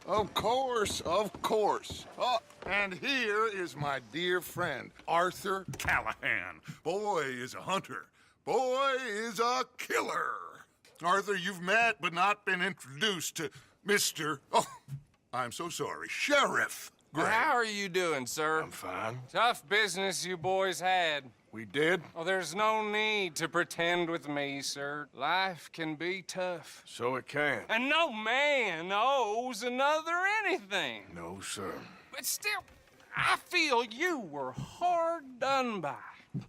Of course, of course. Oh, and here is my dear friend, Arthur Callahan. Boy is a hunter. Boy is a killer. Arthur, you've met but not been introduced to Mr. Oh, I'm so sorry, Sheriff Gray. How are you doing, sir? I'm fine. Tough business you boys had. We did? Oh, there's no need to pretend with me, sir. Life can be tough. So it can. And no man owes another anything. No, sir. But still, I feel you were hard done by.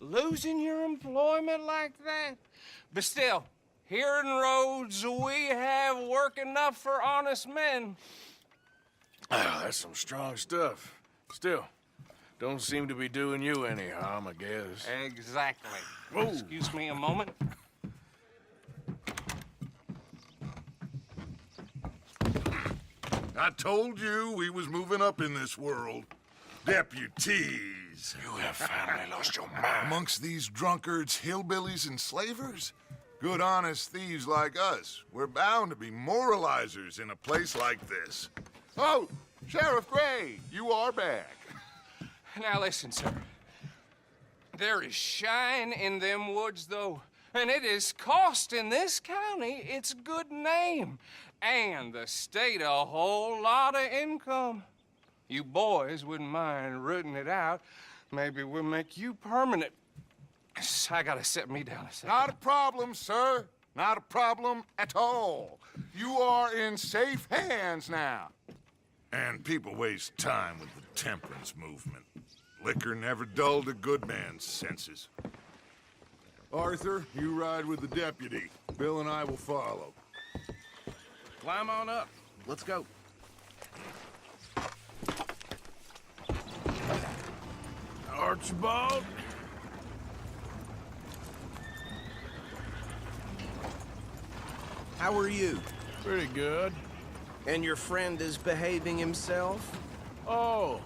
Losing your employment like that. But still, here in Rhodes, we have work enough for honest men. Ah, that's some strong stuff. Still, don't seem to be doing you any harm, I guess. Exactly. Whoa. Excuse me a moment. I told you we was moving up in this world. Deputies. You have finally lost your mind. Amongst these drunkards, hillbillies, and slavers? Good, honest thieves like us. We're bound to be moralizers in a place like this. Oh, Sheriff Gray, you are back. Now listen, sir. There is shine in them woods, though, and it is costing this county its good name and the state a whole lot of income. You boys wouldn't mind rooting it out. Maybe we'll make you permanent. I gotta set me down a second. Not a problem, sir. Not a problem at all. You are in safe hands now. And people waste time with the temperance movement. Liquor never dulled a good man's senses. Arthur, you ride with the deputy. Bill and I will follow. Climb on up. Let's go. Archibald? How are you? Pretty good. And your friend is behaving himself? Oh,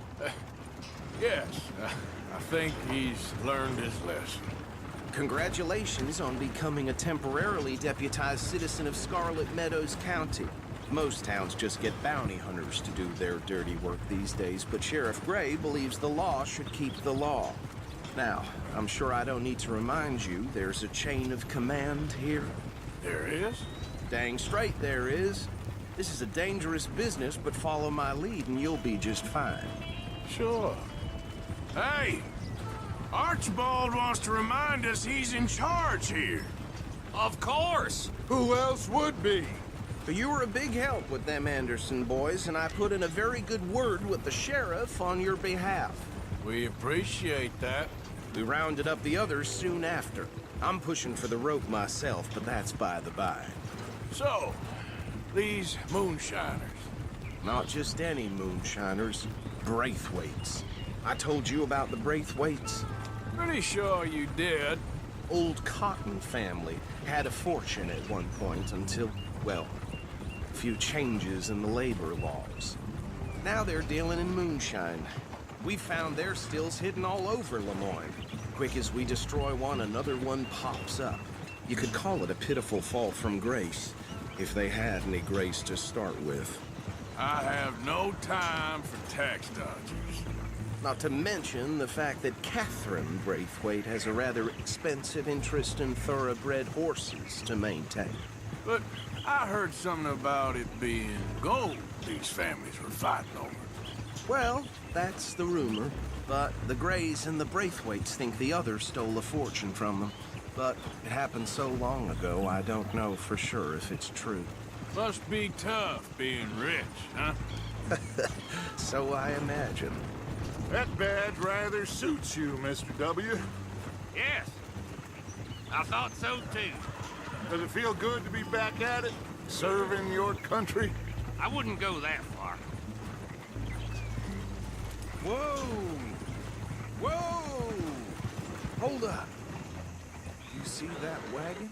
yes. I think he's learned his lesson. Congratulations on becoming a temporarily deputized citizen of Scarlet Meadows County. Most towns just get bounty hunters to do their dirty work these days, but Sheriff Gray believes the law should keep the law. Now, I'm sure I don't need to remind you there's a chain of command here. There is? Dang straight there is. This is a dangerous business, but follow my lead and you'll be just fine. Sure. Hey! Archibald wants to remind us he's in charge here. Of course. Who else would be? You were a big help with them Anderson boys, and I put in a very good word with the sheriff on your behalf. We appreciate that. We rounded up the others soon after. I'm pushing for the rope myself, but that's by the by. So, these moonshiners. Not just any moonshiners, Braithwaites. I told you about the Braithwaites. Pretty sure you did. Old Cotton family had a fortune at one point until, well, a few changes in the labor laws. Now they're dealing in moonshine. We found their stills hidden all over Lemoyne. Quick as we destroy one, another one pops up. You could call it a pitiful fall from grace, if they had any grace to start with. I have no time for tax dodgers. Not to mention the fact that Catherine Braithwaite has a rather expensive interest in thoroughbred horses to maintain. But I heard something about it being gold these families were fighting over. Well, that's the rumor. But the Grays and the Braithwaites think the others stole a fortune from them. But it happened so long ago, I don't know for sure if it's true. Must be tough being rich, huh? So I imagine. That badge rather suits you, Mr. W. Yes. I thought so, too. Does it feel good to be back at it? Serving your country? I wouldn't go that far. Whoa! Whoa! Hold up. You see that wagon?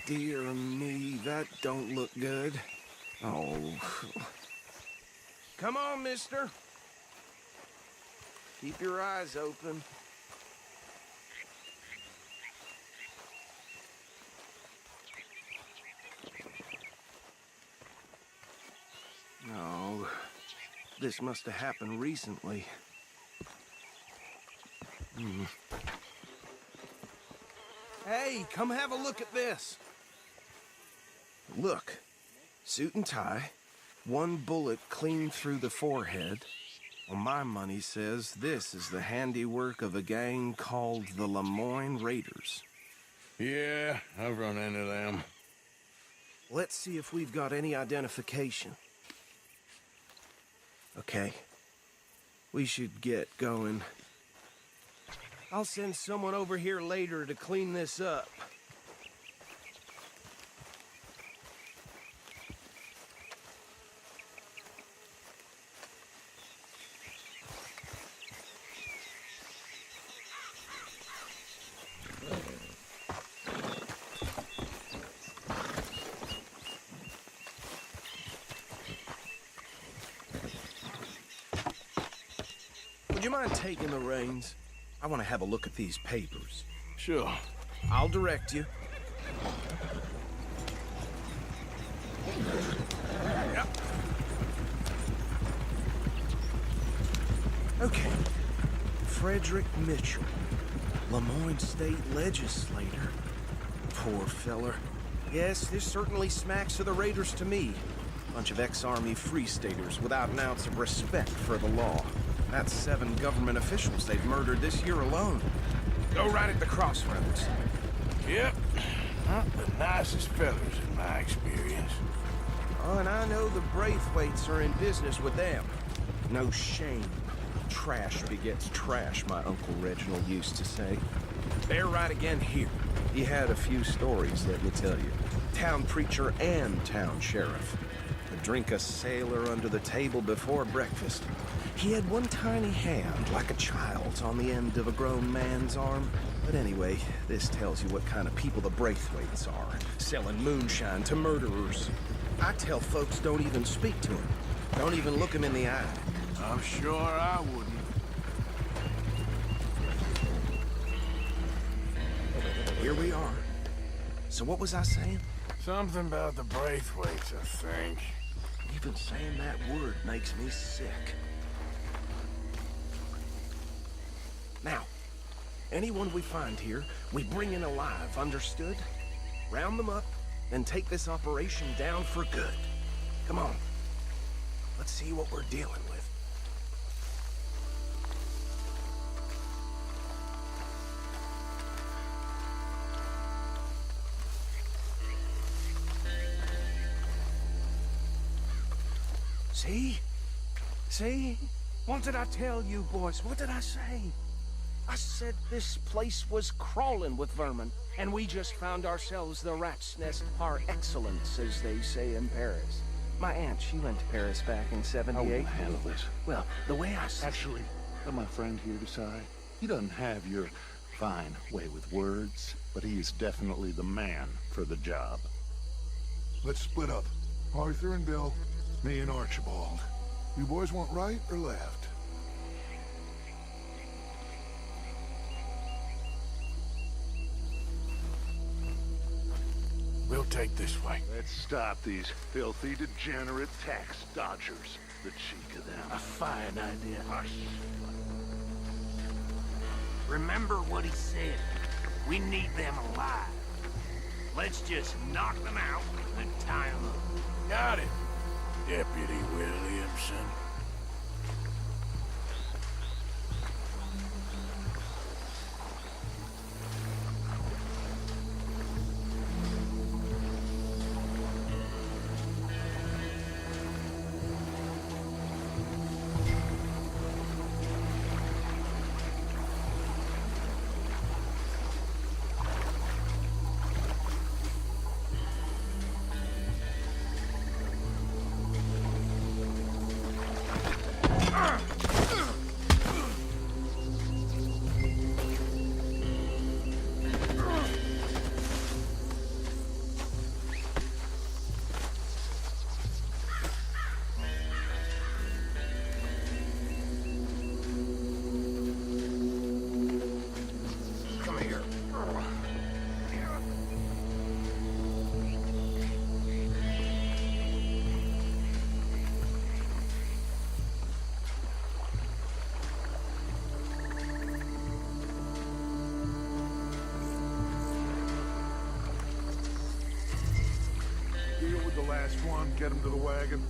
Dear me, that don't look good. Oh. Come on, mister. Keep your eyes open. No, this must have happened recently. Hey, come have a look at this. Look, suit and tie, one bullet clean through the forehead. Well, my money says this is the handiwork of a gang called the Lemoyne Raiders. Yeah, I've run into them. Let's see if we've got any identification. Okay. We should get going. I'll send someone over here later to clean this up. Would you mind taking the reins? I want to have a look at these papers. Sure. I'll direct you. Yep. Okay. Frederick Mitchell, Lemoyne State Legislator. Poor feller. Yes, this certainly smacks of the Raiders to me. Bunch of ex-Army Free Staters without an ounce of respect for the law. That's 7 government officials they've murdered this year alone. Go right at the crossroads. Yep. Not the nicest fellas in my experience. Oh, and I know the Braithwaites are in business with them. No shame. Trash begets trash, my Uncle Reginald used to say. They're right again here. He had a few stories, let me tell you. Town preacher and town sheriff. Would drink a sailor under the table before breakfast. He had one tiny hand, like a child's, on the end of a grown man's arm. But anyway, this tells you what kind of people the Braithwaites are. Selling moonshine to murderers. I tell folks don't even speak to him. Don't even look him in the eye. I'm sure I wouldn't. Here we are. So what was I saying? Something about the Braithwaites, I think. Even saying that word makes me sick. Now, anyone we find here, we bring in alive, understood? Round them up, then take this operation down for good. Come on. Let's see what we're dealing with. See? See? What did I tell you, boys? What did I say? I said this place was crawling with vermin, and we just found ourselves the rat's nest par excellence, as they say in Paris. My aunt, she went to Paris back in '78. I will handle this. Well, the way I see Actually, let my friend here decide. He doesn't have your fine way with words, but he is definitely the man for the job. Let's split up. Arthur and Bill, me and Archibald. You boys want right or left? We'll take this way. Let's stop these filthy, degenerate tax dodgers. The cheek of them. A fine idea. Hush. Remember what he said. We need them alive. Let's just knock them out and tie them up. Got it, Deputy Williamson. Last one, get him to the wagon.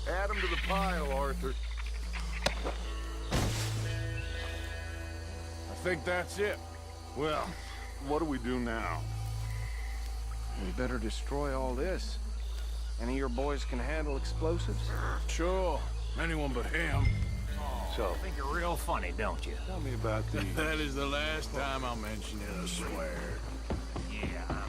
Add him to the pile, Arthur. I think that's it. Well, what do we do now? We better destroy all this. Any of your boys can handle explosives? Sure. Anyone but him. So, Think you're real funny, don't you? tell me about these. That is the last time I'll mention it, I swear. Yeah.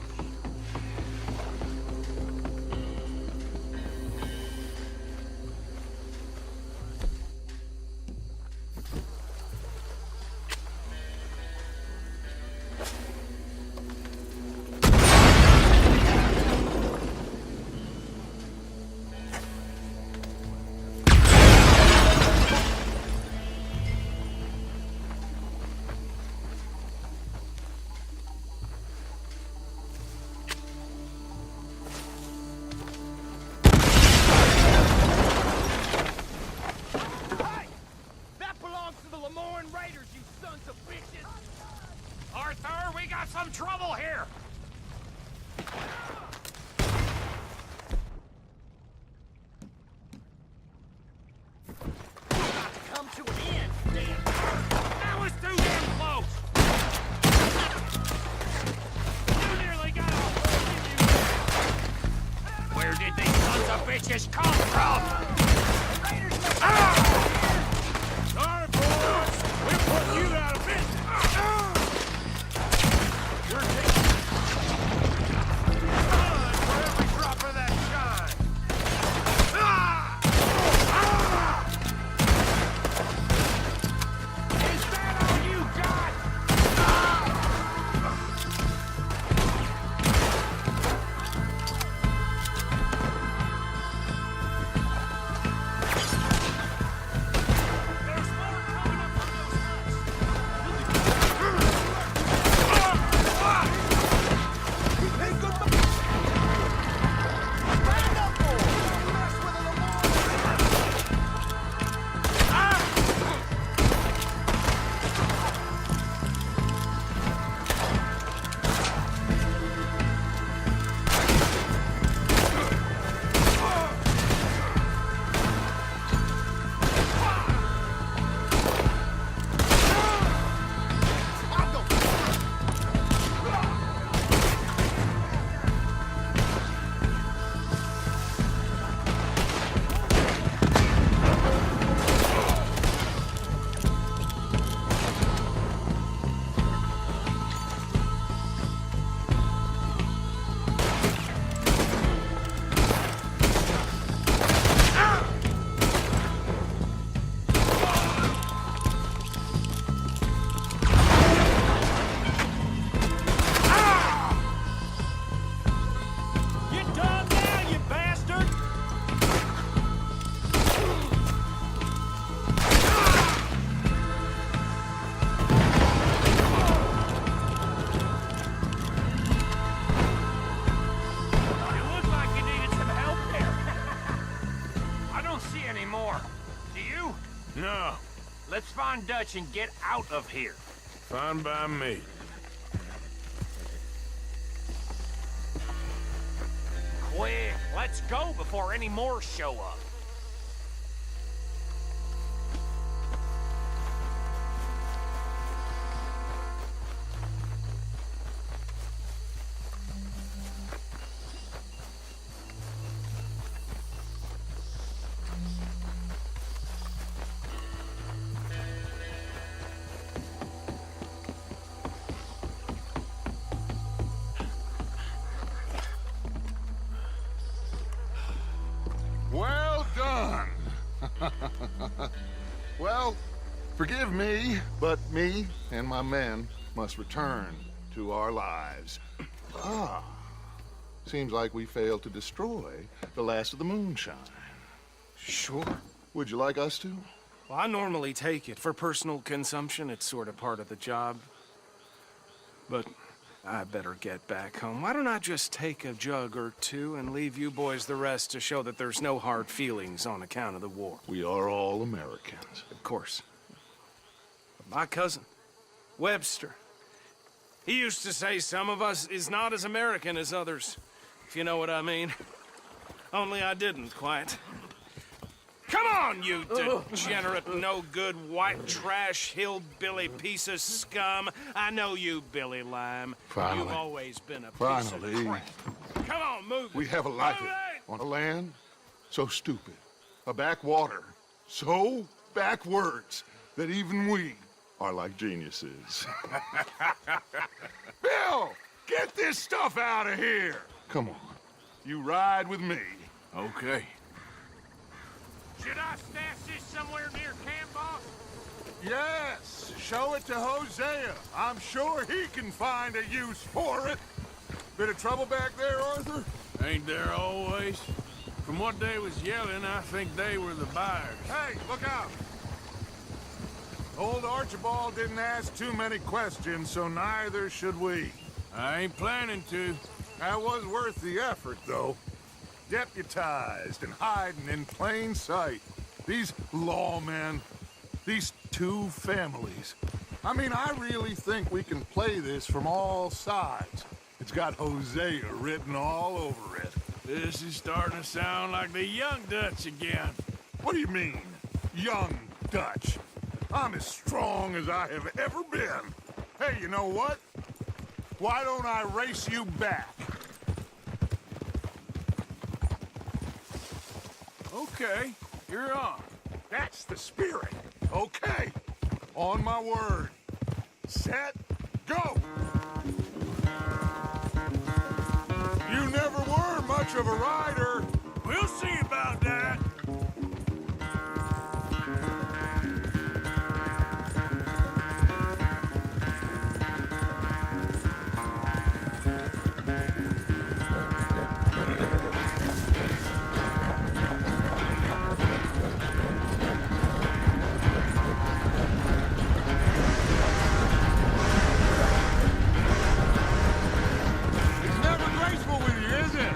Arthur, we got some trouble here! Got to come to an end, damn! That was too damn close! You nearly got a hole in you! Where did these sons of bitches come from? Sorry, boys. We're putting you out of business. You're taking blood for every drop of that shine. Is that all you got? There's more coming up from those You done now, you bastard! You look like you needed some help there. I don't see any more. Do you? No, Let's find Dutch and get out of here. fine by me. Quick, let's go before any more show up. Well done. Well, forgive me, but me and my men must return to our lives. Ah, seems like we failed to destroy the last of the moonshine. Sure. Would you like us to? Well, I normally take it. For personal consumption, it's sort of part of the job. But I better get back home. Why don't I just take a jug or two and leave you boys the rest to show that there's no hard feelings on account of the war? We are all Americans. Of course. But my cousin, Webster, he used to say some of us is not as American as others, if you know what I mean. Only I didn't quite. Come on, you degenerate, no-good, white trash, hillbilly piece of scum. I know you, Billy Lime. Finally. You've always been a piece Finally. of crap. Come on, move We it. have a life Move it! on a land so stupid, a backwater so backwards that even we are like geniuses. Bill, get this stuff out of here. Come on. You ride with me. Okay. Should I stash this somewhere near camp, boss? Yes, show it to Hosea. I'm sure he can find a use for it. Bit of trouble back there, Arthur? Ain't there always? From what they was yelling, I think they were the buyers. Hey, look out. Old Archibald didn't ask too many questions, so neither should we. I ain't planning to. That was worth the effort, though. Deputized and hiding in plain sight. These lawmen, these two families. I mean, I really think we can play this from all sides. It's got Hosea written all over it. This is starting to sound like the Young Dutch again. What do you mean, young Dutch? I'm as strong as I have ever been. Hey, you know what? Why don't I race you back? Okay, you're on. That's the spirit. Okay. On my word. Set, go! You never were much of a rider. We'll see about that. It's never graceful with you, is it?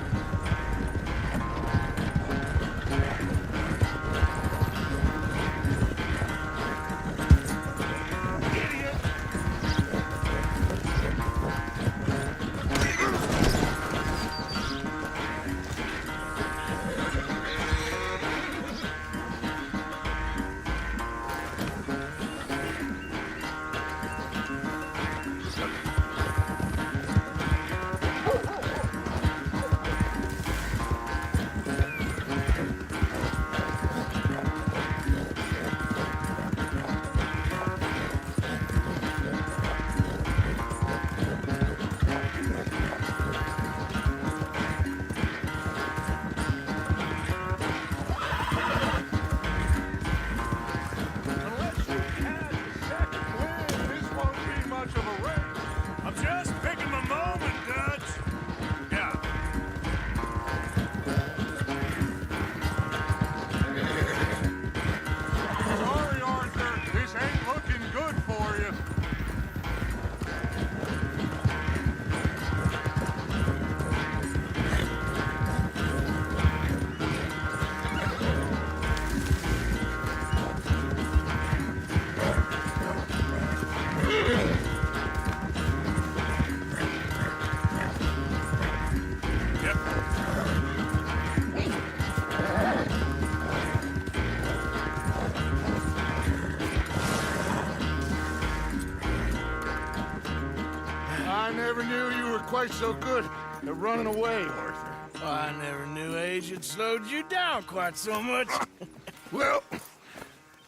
quite so good at running away, Arthur. Oh, I never knew age had slowed you down quite so much. Well,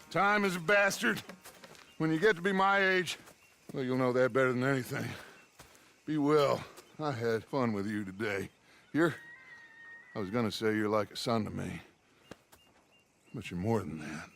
time is a bastard. When you get to be my age, well, you'll know that better than anything. Be well. I had fun with you today. I was gonna say you're like a son to me. But you're more than that.